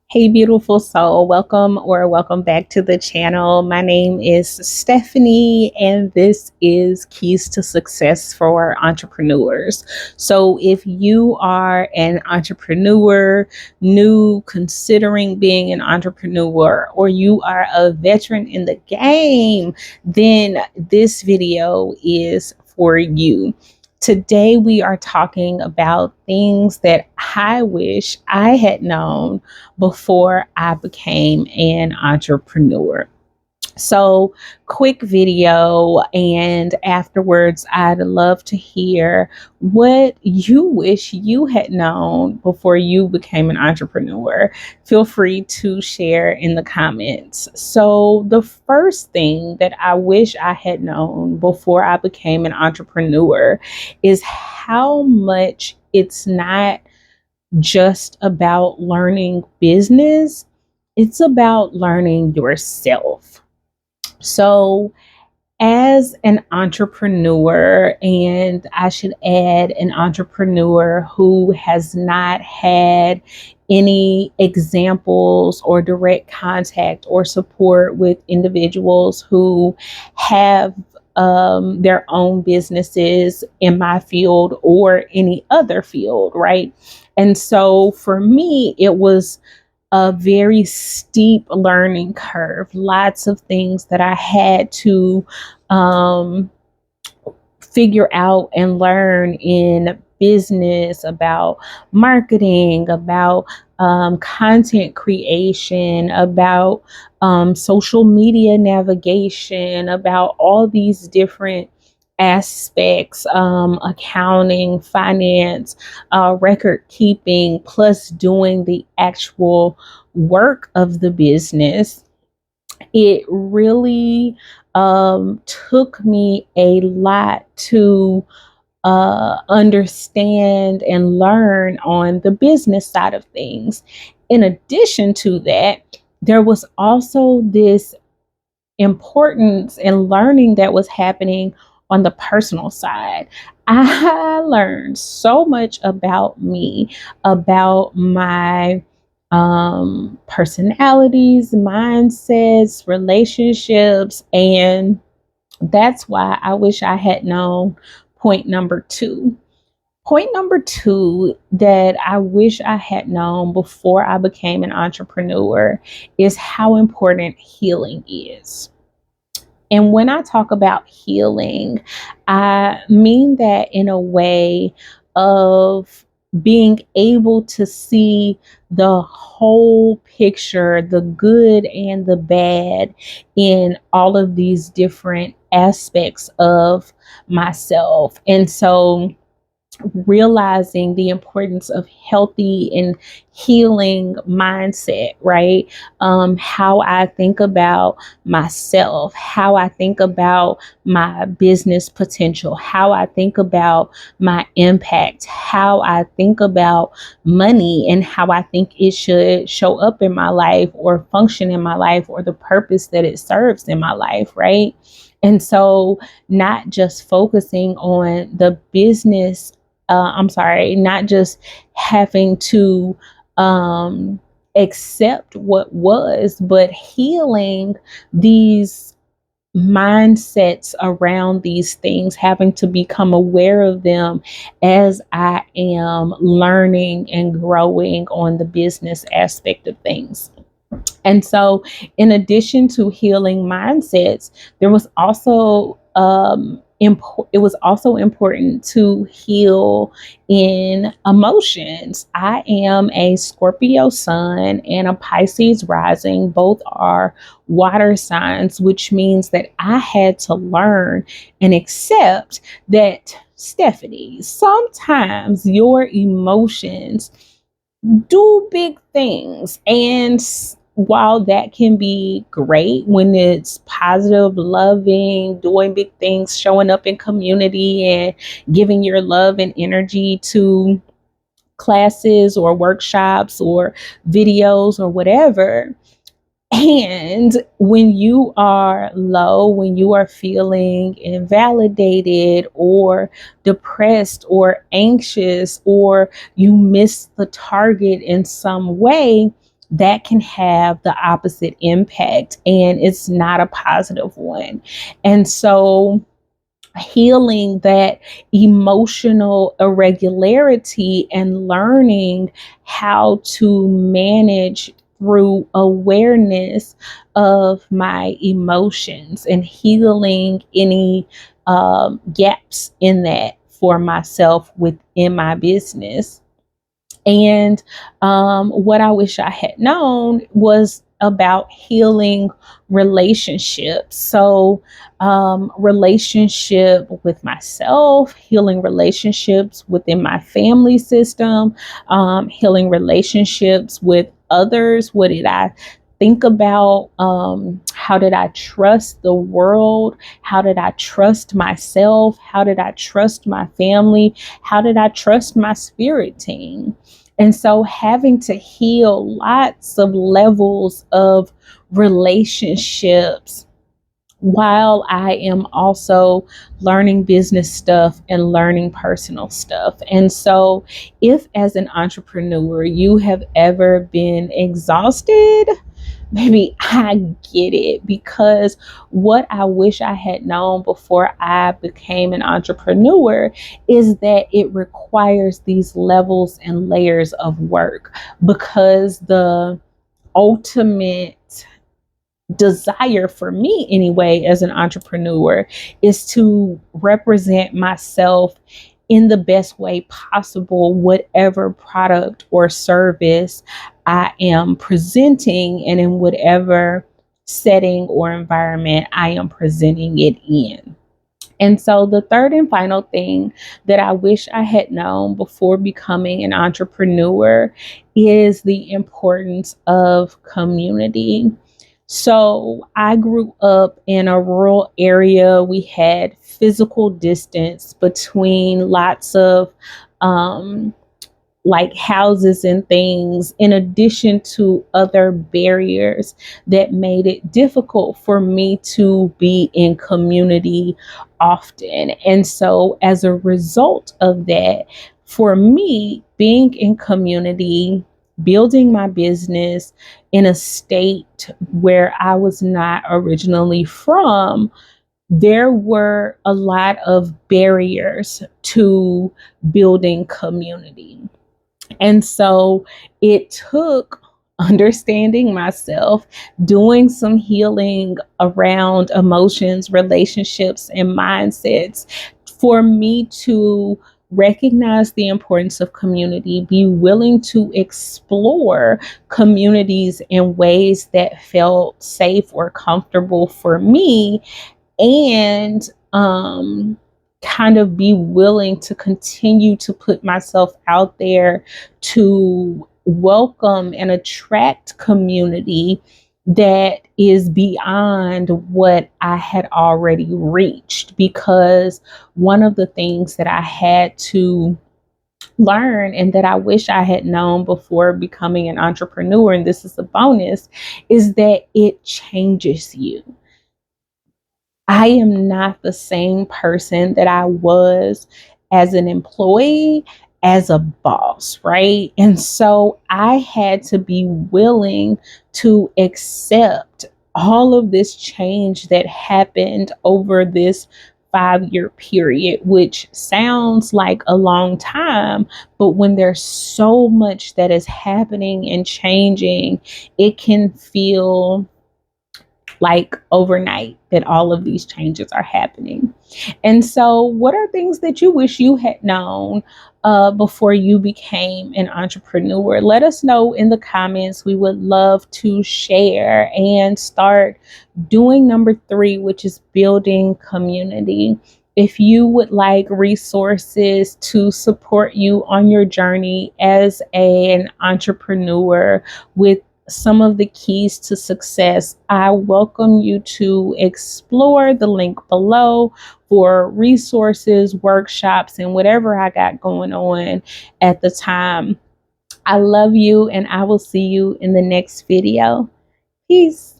Hey, beautiful soul. Welcome back to the channel. My name is Stephanie, and this is Keys to Success for Entrepreneurs. So, if you are an entrepreneur, new, considering being an entrepreneur, or you are a veteran in the game, then this video is for you. Today, we are talking about things that I wish I had known before I became an entrepreneur. So, quick video, and afterwards, I'd love to hear what you wish you had known before you became an entrepreneur. Feel free to share in the comments. So, the first thing that I wish I had known before I became an entrepreneur is how much it's not just about learning business, it's about learning yourself. So, as an entrepreneur, and I should add, an entrepreneur who has not had any examples or direct contact or support with individuals who have their own businesses in my field or any other field, right? And so for me, it was a very steep learning curve, lots of things that I had to um, figure out and learn in business, about marketing, about content creation, about social media navigation, about all these different aspects, accounting, finance, record keeping, plus doing the actual work of the business. It really took me a lot to understand and learn on the business side of things. In addition to that, there was also this importance and learning that was happening on the personal side. I learned so much about me, about my personalities, mindsets, relationships, and that's why I wish I had known point number two. Point number two that I wish I had known before I became an entrepreneur is how important healing is. And when I talk about healing, I mean that in a way of being able to see the whole picture, the good and the bad in all of these different aspects of myself. And so realizing the importance of healthy and healing mindset, right? How I think about myself, how I think about my business potential, how I think about my impact, how I think about money, and how I think it should show up in my life or function in my life or the purpose that it serves in my life, right? And so, not just focusing on the business, not just having to accept what was, but healing these mindsets around these things, having to become aware of them as I am learning and growing on the business aspect of things. And so, in addition to healing mindsets, there was also it was also important to heal in emotions. I am a Scorpio sun and a Pisces rising. Both are water signs, which means that I had to learn and accept that, Stephanie, sometimes your emotions do big things. And while that can be great when it's positive, loving, doing big things, showing up in community and giving your love and energy to classes or workshops or videos or whatever. And when you are low, when you are feeling invalidated or depressed or anxious, or you miss the target in some way, that can have the opposite impact, and it's not a positive one. And so healing that emotional irregularity and learning how to manage through awareness of my emotions and healing any gaps in that for myself within my business. And what I wish I had known was about healing relationships. So, relationship with myself, healing relationships within my family system, healing relationships with others. What did I think about? How did I trust the world? How did I trust myself? How did I trust my family? How did I trust my spirit team? And so having to heal lots of levels of relationships while I am also learning business stuff and learning personal stuff. And so, if as an entrepreneur you have ever been exhausted, maybe I get it, because what I wish I had known before I became an entrepreneur is that it requires these levels and layers of work, because the ultimate desire for me anyway as an entrepreneur is to represent myself in the best way possible, whatever product or service I am presenting, and in whatever setting or environment I am presenting it in. And so, the third and final thing that I wish I had known before becoming an entrepreneur is the importance of community. So I grew up in a rural area. We had physical distance between lots of um, like houses and things, in addition to other barriers that made it difficult for me to be in community often. And so, as a result of that, for me, being in community, building my business in a state where I was not originally from, there were a lot of barriers to building community. And so it took understanding myself, doing some healing around emotions, relationships, and mindsets for me to recognize the importance of community, be willing to explore communities in ways that felt safe or comfortable for me, and kind of be willing to continue to put myself out there to welcome and attract community that is beyond what I had already reached. Because one of the things that I had to learn, and that I wish I had known before becoming an entrepreneur, and this is a bonus, is that it changes you. I am not the same person that I was as an employee, as a boss, right? And so I had to be willing to accept all of this change that happened over this 5-year period, which sounds like a long time, but when there's so much that is happening and changing, it can feel like overnight that all of these changes are happening. And so, what are things that you wish you had known before you became an entrepreneur? Let us know in the comments. We would love to share and start doing number 3, which is building community. If you would like resources to support you on your journey as an entrepreneur with some of the keys to success, I welcome you to explore the link below for resources, workshops, and whatever I got going on at the time. I love you, and I will see you in the next video. Peace.